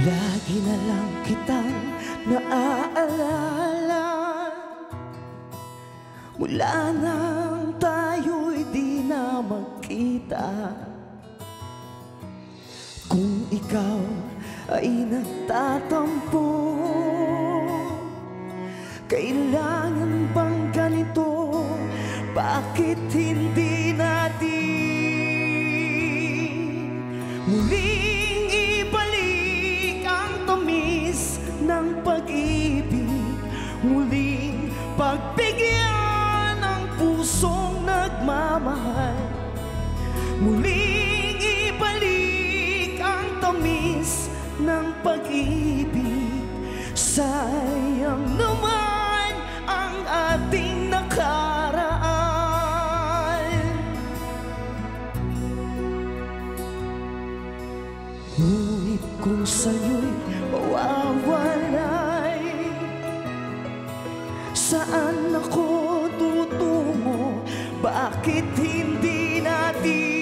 Lagi na lang kitang naaalala mula nang tayo'y di na magkita. Kung ikaw ay nagtatampo, kailangan bang ganito? Bakit hindi natin muling ibalik ang tamis ng pag-ibig? Muling pagbigyan ng pusong nagmamahal, muling ibalik ang tamis ng pag-ibig. Sayang naman ang ating nakaraan, ngunit kung sa'yo'y mawawalay, saan ako tutungo? Bakit hindi natin